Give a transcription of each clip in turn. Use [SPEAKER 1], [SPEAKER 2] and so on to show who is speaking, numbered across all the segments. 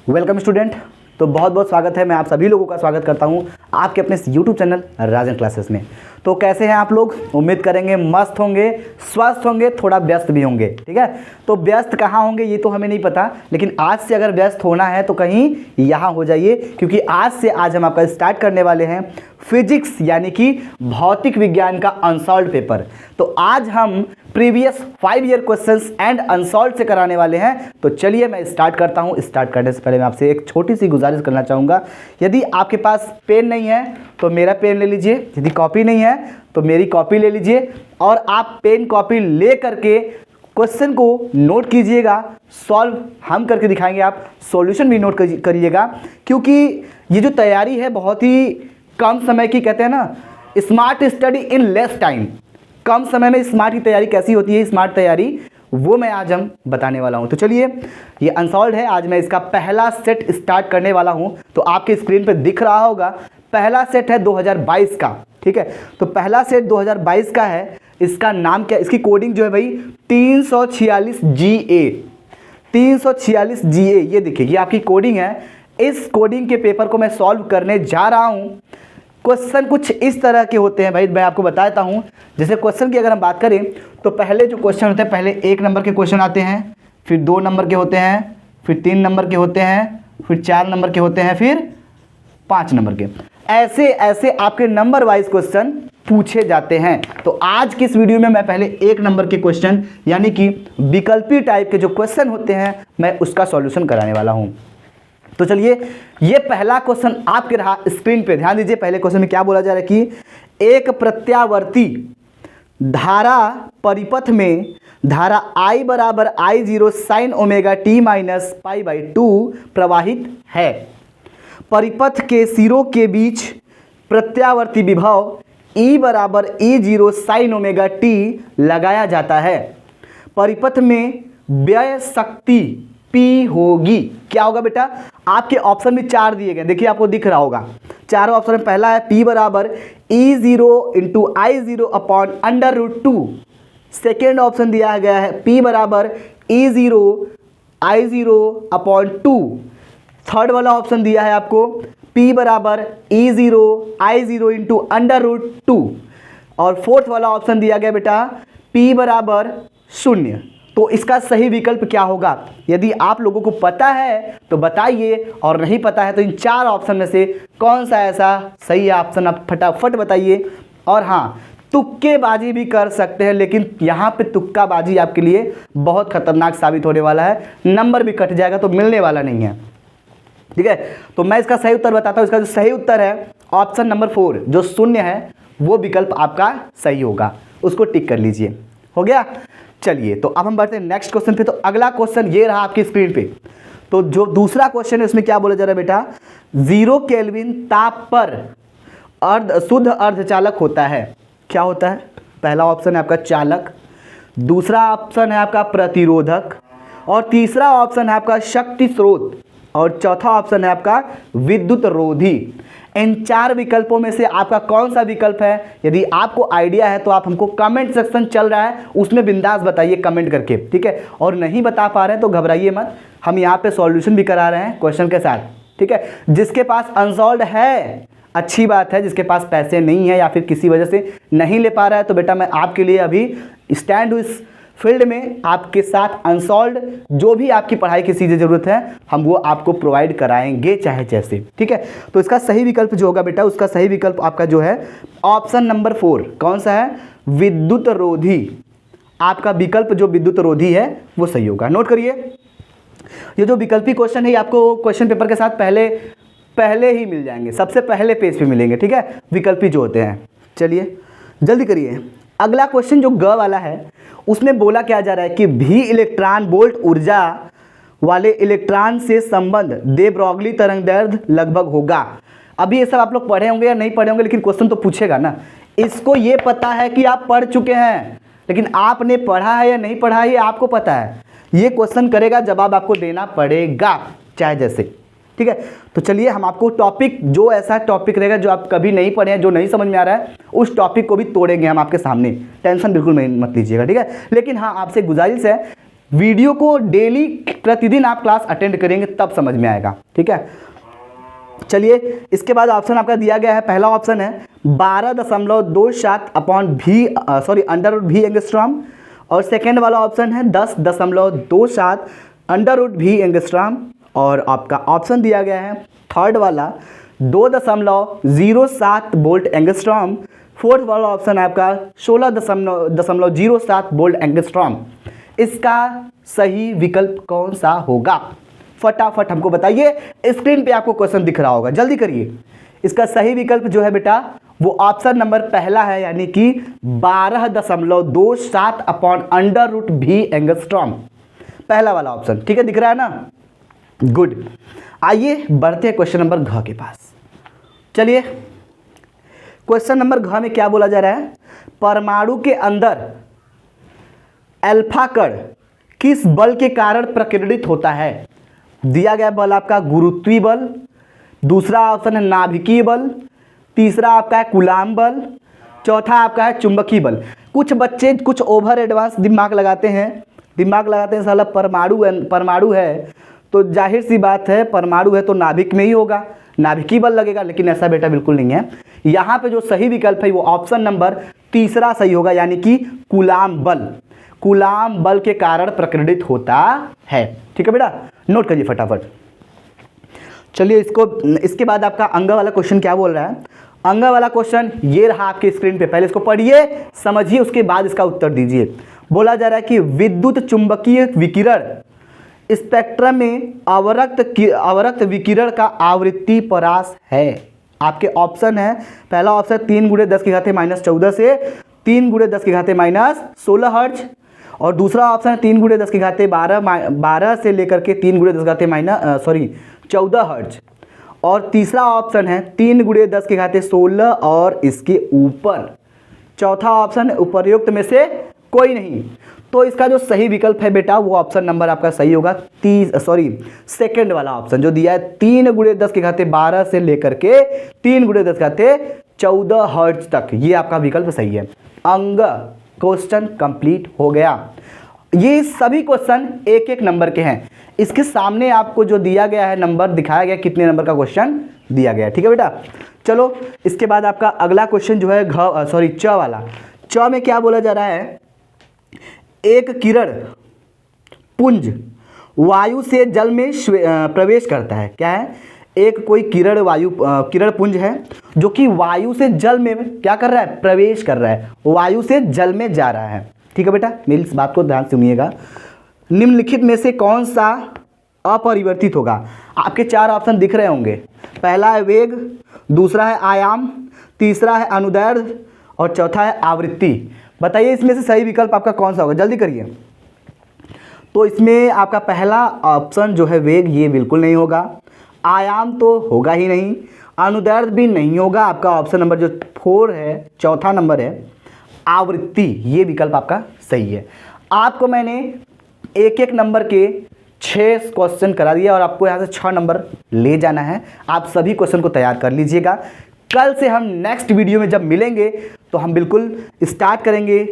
[SPEAKER 1] Welcome student. तो बहुत बहुत स्वागत है, मैं आप सभी लोगों का स्वागत करता हूं आपके अपने यूट्यूब चैनल राजन क्लासेस में। तो कैसे हैं आप लोग? उम्मीद करेंगे मस्त होंगे, स्वस्थ होंगे, थोड़ा व्यस्त भी होंगे। ठीक है, तो व्यस्त कहाँ होंगे ये तो हमें नहीं पता, लेकिन आज से अगर व्यस्त होना है तो कहीं यहाँ हो जाइए, क्योंकि आज हम आपका स्टार्ट करने वाले हैं फिजिक्स यानी कि भौतिक विज्ञान का अनसॉल्व्ड पेपर। तो आज हम previous 5 year questions and unsolved से कराने वाले हैं। तो चलिए मैं स्टार्ट करता हूं। स्टार्ट करने से पहले मैं आपसे एक छोटी सी गुजारिश करना चाहूँगा, यदि आपके पास पेन नहीं है तो मेरा पेन ले लीजिए, यदि कॉपी नहीं है तो मेरी कॉपी ले लीजिए, और आप पेन कॉपी ले करके क्वेश्चन को नोट कीजिएगा। सॉल्व हम करके दिखाएंगे, आप सॉल्यूशन भी नोट करिएगा, क्योंकि ये जो तैयारी है बहुत ही कम समय की, कहते हैं ना smart study in less time. कम समय में स्मार्ट की तैयारी कैसी होती है, स्मार्ट तैयारी, वो मैं आज हम बताने वाला हूं। तो चलिए, ये अनसॉल्व्ड है, आज मैं इसका पहला सेट स्टार्ट करने वाला हूं। तो आपके स्क्रीन पे दिख रहा होगा, पहला सेट है 2022 का। ठीक है, तो पहला सेट 2022 का है। इसका नाम क्या, इसकी कोडिंग जो है भाई 346GA। 346GA, ये देखिए, ये आपकी कोडिंग है। इस कोडिंग के पेपर को मैं सॉल्व करने जा रहा हूं। क्वेश्चन कुछ इस तरह के होते हैं भाई, मैं आपको बताता हूं। जैसे क्वेश्चन की अगर हम बात करें तो पहले जो क्वेश्चन होते हैं, पहले 1 नंबर के क्वेश्चन आते हैं, फिर 2 नंबर के होते हैं, फिर 3 नंबर के होते हैं, फिर 4 नंबर के होते हैं, फिर 5 नंबर के। ऐसे ऐसे आपके नंबर वाइज क्वेश्चन पूछे जाते हैं। तो आज की इस वीडियो में मैं पहले 1 नंबर के क्वेश्चन यानी कि विकल्पी टाइप के जो क्वेश्चन होते हैं, मैं उसका सॉल्यूशन कराने वाला हूं। तो चलिए, ये पहला क्वेश्चन आपके रहा स्क्रीन पे, ध्यान दीजिए। पहले क्वेश्चन में क्या बोला जा रहा है कि एक प्रत्यावर्ती धारा परिपथ में धारा I बराबर I0 sin omega t minus π/2 प्रवाहित है। परिपथ के सिरों के बीच प्रत्यावर्ती विभव E बराबर E0 sin ओमेगा t लगाया जाता है। परिपथ में व्यय शक्ति P होगी। क्या होगा बेटा? आपके ऑप्शन में 4 दिए गए, देखिए आपको दिख रहा होगा। चारों ऑप्शन में पहला है P बराबर E0 into I0 upon √2। Second option दिया गया है P बराबर E0 I0 अपॉन 2। थर्ड वाला ऑप्शन दिया है आपको P बराबर E0 I0 इंटू √2। और फोर्थ वाला ऑप्शन दिया गया बेटा P बराबर 0। तो इसका सही विकल्प क्या होगा? यदि आप लोगों को पता है तो बताइए, और नहीं पता है तो इन 4 ऑप्शन में से कौन सा ऐसा सही ऑप्शन आप फटाफट बताइए। और हाँ, तुक्केबाजी भी कर सकते हैं, लेकिन यहाँ पे तुक्काबाजी आपके लिए बहुत खतरनाक साबित होने वाला है, नंबर भी कट जाएगा, तो मिलने वाला नहीं है। ठीक है, तो मैं इसका सही उत्तर बताता हूँ। इसका जो सही उत्तर है ऑप्शन नंबर 4, जो 0 है, वो विकल्प आपका सही होगा, उसको टिक कर लीजिए। हो गया? चलिए, तो अब हम बढ़ते हैं नेक्स्ट क्वेश्चन पे। तो अगला क्वेश्चन ये रहा आपकी स्क्रीन पे। तो जो दूसरा क्वेश्चन है उसमें क्या बोला जा रहा है बेटा? 0 केल्विन ताप पर शुद्ध अर्धचालक होता है। क्या होता है? पहला ऑप्शन है आपका चालक, दूसरा ऑप्शन है आपका प्रतिरोधक, और तीसरा ऑप्शन है आपका शक्ति स्रोत, और चौथा ऑप्शन है आपका विद्युत रोधी। इन 4 विकल्पों में से आपका कौन सा विकल्प है? यदि आपको आइडिया है तो आप हमको कमेंट सेक्शन चल रहा है उसमें बिंदास बताइए कमेंट करके। ठीक है, और नहीं बता पा रहे हैं तो घबराइए मत, हम यहाँ पे सॉल्यूशन भी करा रहे हैं क्वेश्चन के साथ। ठीक है, जिसके पास अनसॉल्व्ड है अच्छी बात है, जिसके पास पैसे नहीं है या फिर किसी वजह से नहीं ले पा रहा है, तो बेटा मैं आपके लिए अभी स्टैंड हूँ इस फील्ड में, आपके साथ अनसॉल्व्ड जो भी आपकी पढ़ाई की चीज़ें ज़रूरत है हम वो आपको प्रोवाइड कराएंगे चाहे जैसे। ठीक है, तो इसका सही विकल्प जो होगा बेटा, उसका सही विकल्प आपका जो है ऑप्शन नंबर 4। कौन सा है? विद्युत रोधी। आपका विकल्प जो विद्युत रोधी है वो सही होगा। नोट करिए, ये जो विकल्पी क्वेश्चन है आपको क्वेश्चन पेपर के साथ पहले ही मिल जाएंगे, सबसे पहले पेज पे मिलेंगे। ठीक है, विकल्पी जो होते हैं। चलिए जल्दी करिए। अगला क्वेश्चन जो ग वाला है उसमें बोला क्या जा रहा है कि भी इलेक्ट्रॉन वोल्ट ऊर्जा वाले इलेक्ट्रॉन से संबंध दे ब्रॉगली तरंगदैर्घ्य लगभग होगा। अभी ये सब आप लोग पढ़े होंगे या नहीं पढ़े होंगे, लेकिन क्वेश्चन तो पूछेगा ना। इसको ये पता है कि आप पढ़ चुके हैं, लेकिन आपने पढ़ा है या नहीं पढ़ा है ये आपको पता है। ये क्वेश्चन करेगा, जवाब आपको देना पड़ेगा चाहे जैसे। ठीक है, तो चलिए हम आपको टॉपिक, जो ऐसा टॉपिक रहेगा जो आप कभी नहीं पढ़े हैं, जो नहीं समझ में आ रहा है, उस टॉपिक को भी तोड़ेंगे हम आपके सामने, टेंशन बिल्कुल मत लीजिएगा। ठीक है, लेकिन हाँ, आपसे गुजारिश है वीडियो को डेली प्रतिदिन आप क्लास अटेंड करेंगे तब समझ में आएगा, ठीक है। चलिए इसके बाद ऑप्शन आपका दिया गया है, पहला ऑप्शन है 12.27 अपॉन भी अंडर रूट भी एंगस्ट्रॉम, और सेकेंड वाला ऑप्शन है 10.27 अंडर रूट भी एंगस्ट्रॉम, और आपका ऑप्शन दिया गया है थर्ड वाला 2.07 वोल्ट एंगस्ट्रॉम, फोर्थ वाला ऑप्शन है आपका 16.07 वोल्ट एंगस्ट्रॉम। इसका सही विकल्प कौन सा होगा? फटाफट हमको बताइए, स्क्रीन पे आपको क्वेश्चन दिख रहा होगा, जल्दी करिए। इसका सही विकल्प जो है बेटा वो ऑप्शन नंबर पहला है, यानी कि 12.27 अपॉन अंडर रूट भी एंगस्ट्रॉम, पहला वाला ऑप्शन, ठीक है, दिख रहा है ना? गुड। आइए बढ़ते हैं क्वेश्चन नंबर घ के पास। चलिए क्वेश्चन नंबर घ में क्या बोला जा रहा है? परमाणु के अंदर अल्फा कण किस बल के कारण प्रकीर्णित होता है? दिया गया बल आपका गुरुत्वीय बल, दूसरा ऑप्शन है नाभिकीय बल, तीसरा आपका है कूलाम बल, चौथा आपका है चुंबकीय बल। कुछ बच्चे कुछ ओवर एडवांस दिमाग लगाते हैं साला परमाणु है तो जाहिर सी बात है परमाणु है तो नाभिक में ही होगा, नाभिकीय बल लगेगा, लेकिन ऐसा बेटा बिल्कुल नहीं है। यहाँ पे जो सही विकल्प है वो ऑप्शन नंबर तीसरा सही होगा, यानी कि कूलाम बल के कारण प्रकीर्णित होता है, ठीक है बेटा, नोट करिए फटाफट। चलिए इसके बाद आपका अंग वाला क्वेश्चन क्या बोल रहा है? अंग वाला क्वेश्चन ये रहा आपके स्क्रीन पे, पहले इसको पढ़िए समझिए उसके बाद इसका उत्तर दीजिए। बोला जा रहा है कि विद्युत चुंबकीय विकिरण स्पेक्ट्रम में अवरक्त विकिरण का आवृत्ति परास है। आपके ऑप्शन है, पहला ऑप्शन 3 × 10⁻⁻14 से 3 × 10⁻16 हर्ट्ज, और दूसरा ऑप्शन है 3 × 10⁻12 से लेकर के 3 × 10⁻14 हर्ट्ज, और तीसरा ऑप्शन है 3 × 10⁻16 और इसके ऊपर। चौथा ऑप्शन है उपर्युक्त में से कोई नहीं। तो इसका जो सही विकल्प है बेटा वो ऑप्शन नंबर आपका सही होगा सेकंड वाला ऑप्शन जो दिया है 3 × 10⁻12 से लेकर के 3 × 10⁻14 हर्ट्ज तक, ये आपका विकल्प सही है। अंग क्वेश्चन कंप्लीट हो गया। ये सभी क्वेश्चन एक एक नंबर के हैं। इसके सामने आपको जो दिया गया है नंबर दिखाया गया कितने नंबर का क्वेश्चन दिया गया है, ठीक है बेटा। चलो इसके बाद आपका अगला क्वेश्चन जो है च वाला। च में क्या बोला जा रहा है? एक किरण पुंज वायु से जल में प्रवेश करता है। क्या है? एक कोई किरण पुंज है जो कि वायु से जल में क्या कर रहा है? प्रवेश कर रहा है, वायु से जल में जा रहा है, ठीक है बेटा। मेरी इस बात को ध्यान से सुनिएगा। निम्नलिखित में से कौन सा अपरिवर्तित होगा? आपके 4 ऑप्शन दिख रहे होंगे। पहला है वेग, दूसरा है आयाम, तीसरा है अनुदैर्ध्य और चौथा है आवृत्ति। बताइए इसमें से सही विकल्प आपका कौन सा होगा, जल्दी करिए। तो इसमें आपका पहला ऑप्शन जो है वेग, ये बिल्कुल नहीं होगा। आयाम तो होगा ही नहीं, अनुदैर्ध्य भी नहीं होगा। आपका ऑप्शन नंबर जो 4 है, चौथा नंबर है आवृत्ति, ये विकल्प आपका सही है। आपको मैंने एक एक नंबर के 6 क्वेश्चन करा दिया और आपको यहाँ से 6 नंबर ले जाना है। आप सभी क्वेश्चन को तैयार कर लीजिएगा। कल से हम नेक्स्ट वीडियो में जब मिलेंगे तो हम बिल्कुल स्टार्ट करेंगे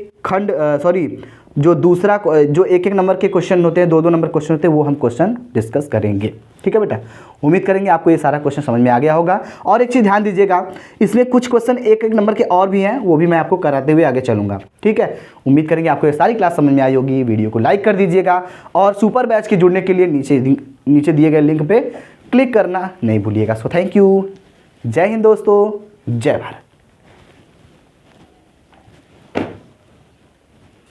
[SPEAKER 1] जो एक एक नंबर के क्वेश्चन होते हैं, 2-2 नंबर क्वेश्चन होते हैं, वो हम क्वेश्चन डिस्कस करेंगे, ठीक है बेटा। उम्मीद करेंगे आपको ये सारा क्वेश्चन समझ में आ गया होगा। और एक चीज़ ध्यान दीजिएगा, इसमें कुछ क्वेश्चन एक एक नंबर के और भी हैं, वो भी मैं आपको कराते हुए आगे चलूँगा, ठीक है। उम्मीद करेंगे आपको ये सारी क्लास समझ में आई होगी। वीडियो को लाइक कर दीजिएगा और सुपर बैच के जुड़ने के लिए नीचे दिए गए लिंक पर क्लिक करना नहीं भूलिएगा। So thank you. जय हिंद दोस्तों, जय भारत।